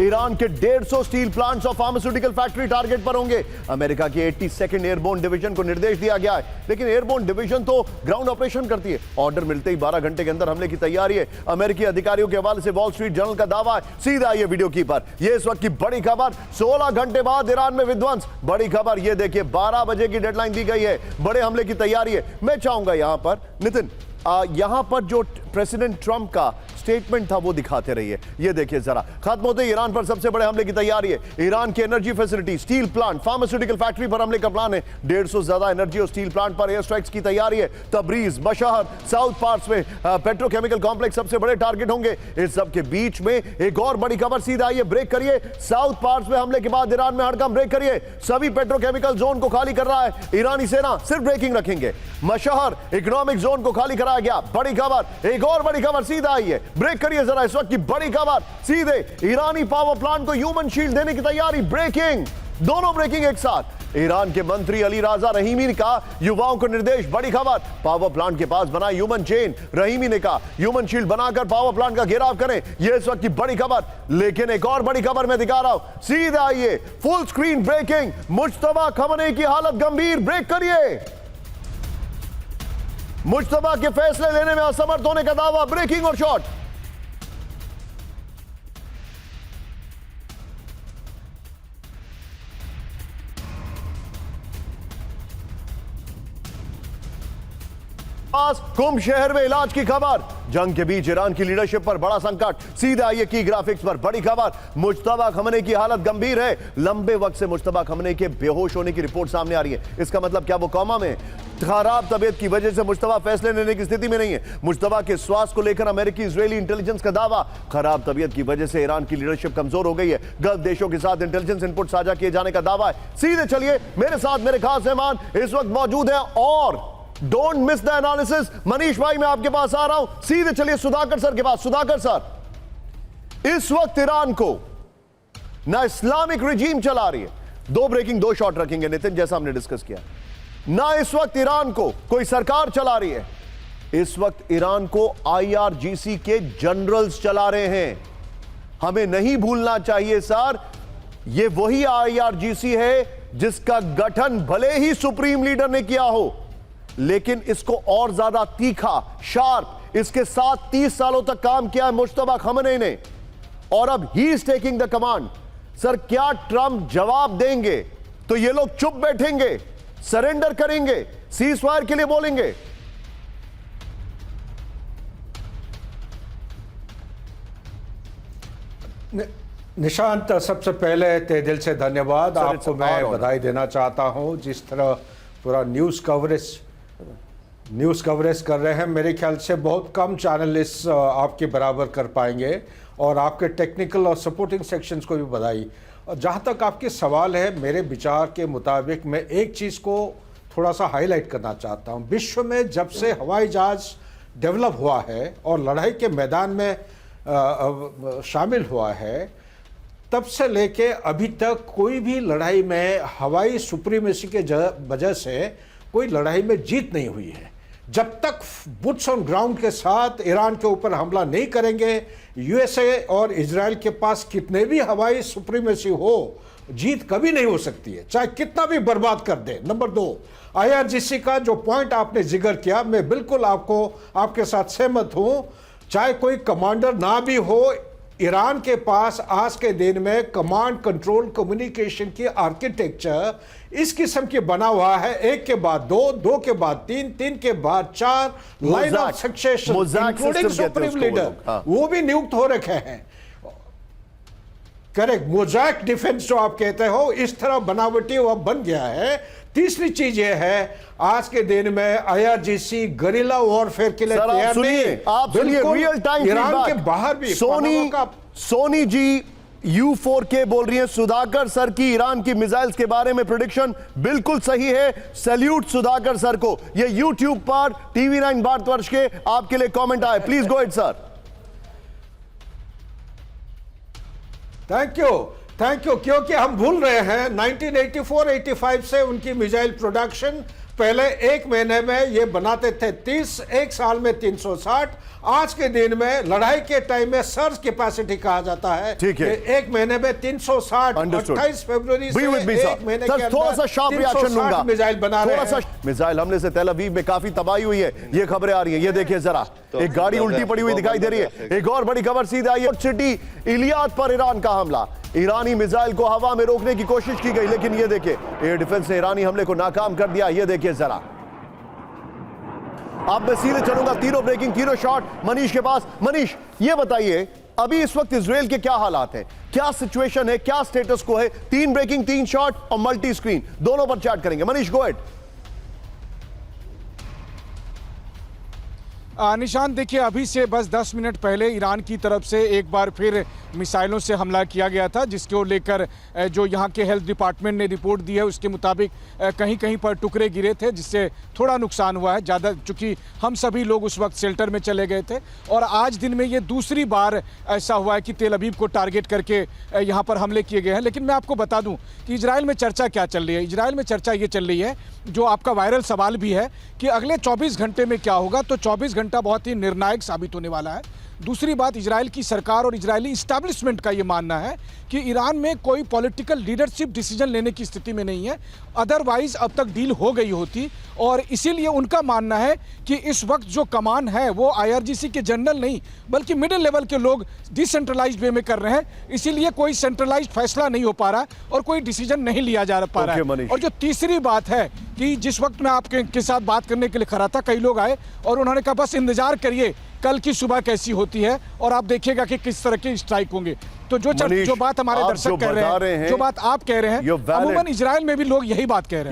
Iran के 150 steel plants और pharmaceutical factory target पर होंगे। अमेरिका की 82nd एयरबोर्न डिवीजन को निर्देश दिया गया है, लेकिन एयरबोर्न डिवीजन तो ग्राउंड ऑपरेशन करती है। ऑर्डर मिलते ही 12 घंटे के अंदर हमले की तैयारी है। अमेरिकी अधिकारियों के हवाले से वॉल स्ट्रीट जर्नल का दावा है। सीधा ये वीडियो की पर, ये इस वक्त की बड़ी खबर। 16 घंटे बाद ईरान में विध्वंस। बड़ी खबर ये देखिए, 12 बजे की डेडलाइन दी गई है, बड़े हमले की तैयारी है। मैं चाहूंगा यहां पर नितिन, यहां पर जो प्रेसिडेंट ट्रंप का स्टेटमेंट था वो दिखाते रहिए। ये देखिए जरा, खत्म होते ही ईरान पर सबसे बड़े हमले की तैयारी है। ईरान की energy facility, steel plant, pharmaceutical factory पर हमले का प्लान है। 150 से ज्यादा एनर्जी और स्टील प्लांट पर एयर स्ट्राइक्स की तैयारी है। तबरीज, बशहर, साउथ पार्ट्स में पेट्रोकेमिकल कॉम्प्लेक्स सबसे बड़े टारगेट होंगे। इस सब के बीच में एक और बड़ी खबर सीधा आइए, ब्रेक करिए। साउथ पार्ट्स में हमले के बाद ईरान में हड़कंप, ब्रेक करिए। सभी पेट्रोकेमिकल जोन को खाली कर रहा है ईरानी सेना, सिर्फ ब्रेकिंग रखेंगे। मशहर इकोनॉमिक जोन को खाली कराया गया, बड़ी खबर। एक और बड़ी खबर सीधा आइए, ब्रेक करिए जरा। इस वक्त की बड़ी खबर सीधे, ईरानी पावर प्लांट को ह्यूमन शील्ड देने की तैयारी, ब्रेकिंग, दोनों ब्रेकिंग एक साथ। ईरान के मंत्री अली राजा रहीमी का युवाओं को निर्देश, बड़ी खबर। पावर प्लांट के पास बना ह्यूमन चेन, रहीमी ने कहा ह्यूमन शील्ड बनाकर पावर प्लांट का घेराव करें। यह इस वक्त की बड़ी खबर। लेकिन एक और बड़ी खबर मैं दिखा रहा हूं, सीधा आइए, full screen breaking. Mojtaba Khamenei की हालत गंभीर, ब्रेक करिए। मुज्तबा के फैसले लेने में असमर्थ होने का दावा, ब्रेकिंग और शॉट। कुंभ शहर में इलाज की खबर। जंग के बीच ईरान की लीडरशिप पर बड़ा संकट। सीधा आइए की ग्राफिक्स पर, बड़ी खबर। मुज्तबा खमनेई की हालत गंभीर है। लंबे वक्त से मुज्तबा खमनेई के बेहोश होने की रिपोर्ट सामने आ रही है। इसका मतलब क्या वो कोमा में? खराब तबीयत की वजह से मुज्तबा फैसले लेने की स्थिति में नहीं है। मुज्तबा के स्वास्थ्य को लेकर अमेरिकी इजरायली इंटेलिजेंस का दावा। खराब तबीयत की वजह से ईरान की लीडरशिप कमजोर हो गई है। गल्फ देशों के साथ इंटेलिजेंस इनपुट साझा किए जाने का दावा है। सीधे चलिए, मेरे साथ मेरे खास मेहमान इस वक्त मौजूद है और don't miss the analysis. Manish भाई, मैं आपके पास आ रहा हूं। सीधे चलिए सुधाकर सर के पास। सुधाकर सर, इस वक्त ईरान को ना इस्लामिक रिजीम चला रही है, दो ब्रेकिंग दो शॉट रखेंगे नितिन, जैसा हमने डिस्कस किया, ना इस वक्त ईरान को कोई सरकार चला रही है। इस वक्त ईरान को IRGC के जनरल्स चला रहे हैं। हमें नहीं भूलना चाहिए सर, यह वही IRGC है जिसका गठन भले ही सुप्रीम लीडर ने किया हो, लेकिन इसको और ज्यादा तीखा, शार्प, इसके साथ 30 सालों तक काम किया है मुज्तबा खमनेई ने, और अब he is taking the command. Sir, क्या ट्रंप जवाब देंगे तो ये लोग चुप बैठेंगे, सरेंडर करेंगे, सीज फायर के लिए बोलेंगे? निशांत, सबसे पहले तहे दिल से धन्यवाद। आपको मैं बधाई देना चाहता हूं। जिस तरह पूरा न्यूज़ कवरेज कर रहे हैं, मेरे ख्याल से बहुत कम चैनल इस आपके बराबर कर पाएंगे, और आपके टेक्निकल और सपोर्टिंग सेक्शंस को भी बधाई। और जहाँ तक आपके सवाल है, मेरे विचार के मुताबिक मैं एक चीज़ को थोड़ा सा हाईलाइट करना चाहता हूँ। विश्व में जब से हवाई जहाज़ डेवलप हुआ है और लड़ाई के मैदान में शामिल हुआ है, तब से लेके अभी तक कोई भी लड़ाई में हवाई सुप्रीमेसी के वजह से कोई लड़ाई में जीत नहीं हुई है। जब तक बुट्स ऑन ग्राउंड के साथ ईरान के ऊपर हमला नहीं करेंगे, USA और इजराइल के पास कितने भी हवाई सुप्रीमेसी हो, जीत कभी नहीं हो सकती है, चाहे कितना भी बर्बाद कर दे। नंबर 2, IRGC का जो पॉइंट आपने जिक्र किया, मैं बिल्कुल आपके साथ सहमत हूं। चाहे कोई कमांडर ना भी हो, ईरान के पास आज के दिन में कमांड कंट्रोल कम्युनिकेशन की आर्किटेक्चर इस किस्म की बना हुआ है, एक के बाद दो, दो के बाद तीन, तीन के बाद चार, line of succession including supreme leader, वो भी नियुक्त हो रखे हैं। करेक्ट, मोज़ैक डिफेंस जो आप कहते हो, इस तरह बनावटी वो बन गया है। तीसरी चीज ये है, आज के दिन में IRGC गरिल्ला वॉरफेयर के लिए तैयार नहीं है। आप सुनिए, रियल टाइम ईरान के बाहर भी सोनी जी U4K बोल रही है, सुधाकर सर की ईरान की मिसाइल्स के बारे में प्रेडिक्शन बिल्कुल सही है। सैल्यूट सुधाकर सर को। ये YouTube पर TV9 भारतवर्ष के आपके लिए कमेंट आए, please go it sir. Thank you, क्योंकि हम भूल रहे हैं 1984-85 से उनकी मिसाइल प्रोडक्शन पहले एक महीने में ये बनाते थे 30, एक साल में 360। आज के दिन में लड़ाई के टाइम में सर्ज कैपेसिटी कहा जाता है। ठीक है। कि एक महीने में 360, 28 फरवरी से एक महीने के थोड़ा सा अंदर शार्प रिएक्शन लूंगा। 360 मिसाइल बना रहे थोड़ा सा हैं। मिसाइल हमले से तेल अवीव में काफी तबाही हुई है, ये खबरें आ रही हैं। ये देखिए जरा, एक गाड़ी उल्टी पड़ी हुई दिखाई दे रही है। एक और बड़ी खबर सीधे आई है, सिटी इलियाद पर ईरान का हमला। ईरानी मिसाइल को हवा में रोकने की कोशिश की गई, लेकिन ये देखिए एयर डिफेंस ने ईरानी हमले को नाकाम कर दिया। ये देखिए जरा, अब मैं सीधे चलूंगा, तीनों ब्रेकिंग, तीनों शॉट मनीष के पास। मनीष, ये बताइए अभी इस वक्त इजराइल के क्या हालात हैं, क्या सिचुएशन है, क्या स्टेटस को है? 3 ब्रेकिंग, 3 शॉट और मल्टी स्क्रीन, दोनों पर चैट करेंगे। Manish, go ahead. निशान, देखिए अभी से बस 10 मिनट पहले ईरान की तरफ से एक बार फिर मिसाइलों से हमला किया गया था, जिसको लेकर जो यहाँ के हेल्थ डिपार्टमेंट ने रिपोर्ट दी है उसके मुताबिक कहीं कहीं पर टुकड़े गिरे थे, जिससे थोड़ा नुकसान हुआ है ज़्यादा, चूँकि हम सभी लोग उस वक्त शेल्टर में चले गए थे। और आज दिन में ये दूसरी बार ऐसा हुआ है कि तेल अवीव को टारगेट करके यहाँ पर हमले किए गए हैं। लेकिन मैं आपको बता दूँ कि इजराइल में चर्चा क्या चल रही है। इजराइल में चर्चा ये चल रही है, जो आपका वायरल सवाल भी है, कि अगले 24 घंटे में क्या होगा। तो 24 घंटा बहुत ही निर्णायक साबित होने वाला है। दूसरी बात, इजराइल की सरकार और इजरायली इस्टेब्लिशमेंट का ये मानना है कि ईरान में कोई पॉलिटिकल लीडरशिप डिसीजन लेने की स्थिति में नहीं है, अदरवाइज अब तक डील हो गई होती। और इसीलिए उनका मानना है कि इस वक्त जो कमान है वो आईआरजीसी के जनरल नहीं बल्कि मिडिल लेवल के लोग डिसेंट्रलाइज्ड वे में कर रहे हैं, इसीलिए कोई सेंट्रलाइज्ड फैसला नहीं हो पा रहा और कोई डिसीजन नहीं लिया जा पा रहा है। और जो तीसरी बात है कि जिस वक्त मैं आपके साथ बात करने के लिए खड़ा था, कई लोग आए और उन्होंने कहा बस इंतजार करिए कल की सुबह कैसी होती है और आप देखिएगा कि किस तरह के स्ट्राइक होंगे। तो जो बात हमारे दर्शक कह रहे हैं, जो बात आप कह रहे हैं, अमूमन इजराइल में भी लोग यही बात कह रहे हैं।